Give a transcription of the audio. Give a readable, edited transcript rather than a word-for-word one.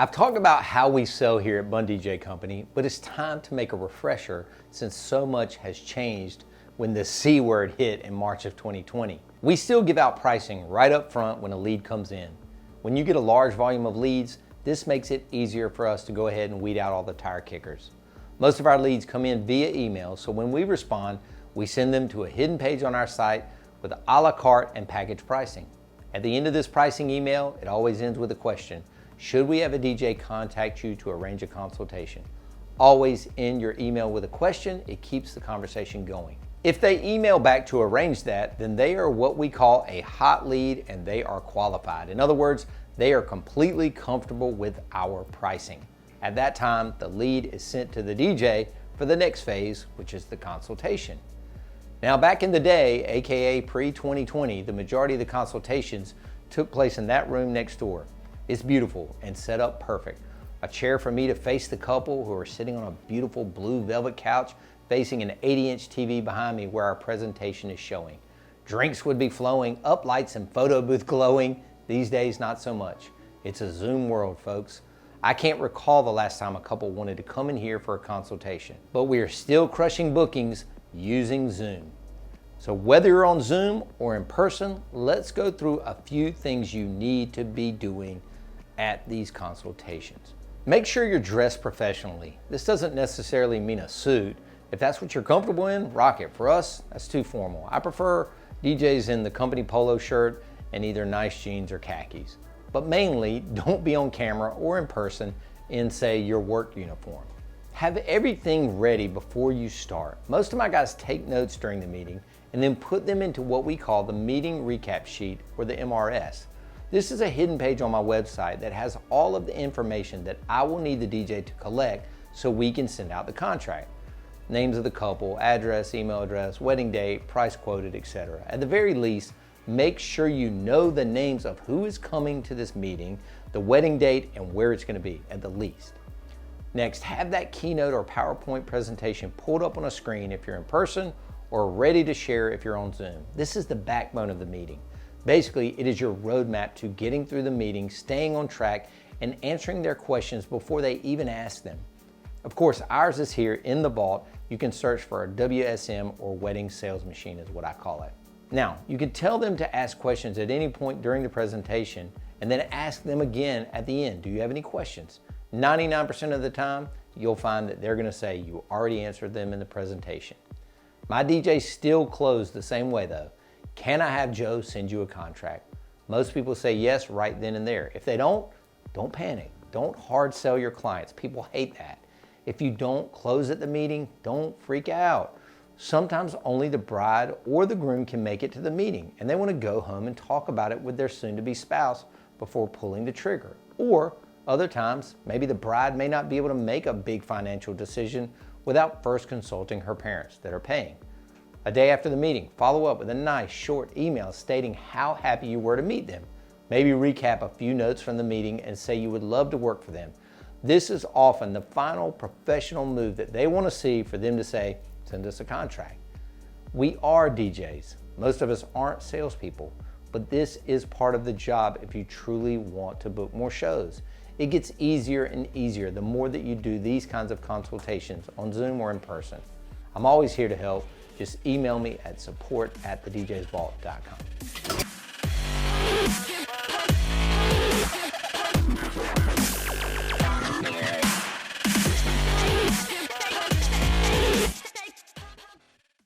I've talked about how we sell here at Bunn DJ Company, but it's time to make a refresher since so much has changed when the C word hit in March of 2020. We still give out pricing right up front when a lead comes in. When you get a large volume of leads, this makes it easier for us to go ahead and weed out all the tire kickers. Most of our leads come in via email, so when we respond, we send them to a hidden page on our site with a la carte and package pricing. At the end of this pricing email, it always ends with a question. Should we have a DJ contact you to arrange a consultation? Always end your email with a question. It keeps the conversation going. If they email back to arrange that, then they are what we call a hot lead and they are qualified. In other words, they are completely comfortable with our pricing. At that time, the lead is sent to the DJ for the next phase, which is the consultation. Now, back in the day, AKA pre-2020, the majority of the consultations took place in that room next door. It's beautiful and set up perfect. A chair for me to face the couple who are sitting on a beautiful blue velvet couch facing an 80-inch TV behind me where our presentation is showing. Drinks would be flowing, up lights and photo booth glowing. These days, not so much. It's a Zoom world, folks. I can't recall the last time a couple wanted to come in here for a consultation, but we are still crushing bookings using Zoom. So whether you're on Zoom or in person, let's go through a few things you need to be doing at these consultations. Make sure you're dressed professionally. This doesn't necessarily mean a suit. If that's what you're comfortable in, rock it. For us, that's too formal. I prefer DJs in the company polo shirt and either nice jeans or khakis. But mainly, don't be on camera or in person in, say, your work uniform. Have everything ready before you start. Most of my guys take notes during the meeting and then put them into what we call the meeting recap sheet, or the MRS. This is a hidden page on my website that has all of the information that I will need the DJ to collect so we can send out the contract. Names of the couple, address, email address, wedding date, price quoted, etc. At the very least, make sure you know the names of who is coming to this meeting, the wedding date, and where it's going to be, at the least. Next, have that keynote or PowerPoint presentation pulled up on a screen if you're in person or ready to share if you're on Zoom. This is the backbone of the meeting. Basically, it is your roadmap to getting through the meeting, staying on track, and answering their questions before they even ask them. Of course, ours is here in the vault. You can search for a WSM, or wedding sales machine is what I call it. Now, you can tell them to ask questions at any point during the presentation and then ask them again at the end. Do you have any questions? 99% of the time, you'll find that they're gonna say you already answered them in the presentation. My DJs still close the same way though. Can I have Joe send you a contract? Most people say yes right then and there. If they don't panic. Don't hard sell your clients. People hate that. If you don't close at the meeting, don't freak out. Sometimes only the bride or the groom can make it to the meeting and they want to go home and talk about it with their soon-to-be spouse before pulling the trigger. Or other times, maybe the bride may not be able to make a big financial decision without first consulting her parents that are paying. A day after the meeting, follow up with a nice short email stating how happy you were to meet them. Maybe recap a few notes from the meeting and say you would love to work for them. This is often the final professional move that they want to see for them to say, send us a contract. We are DJs. Most of us aren't salespeople, but this is part of the job if you truly want to book more shows. It gets easier and easier the more that you do these kinds of consultations on Zoom or in person. I'm always here to help. Just email me at support@thedjsvault.com.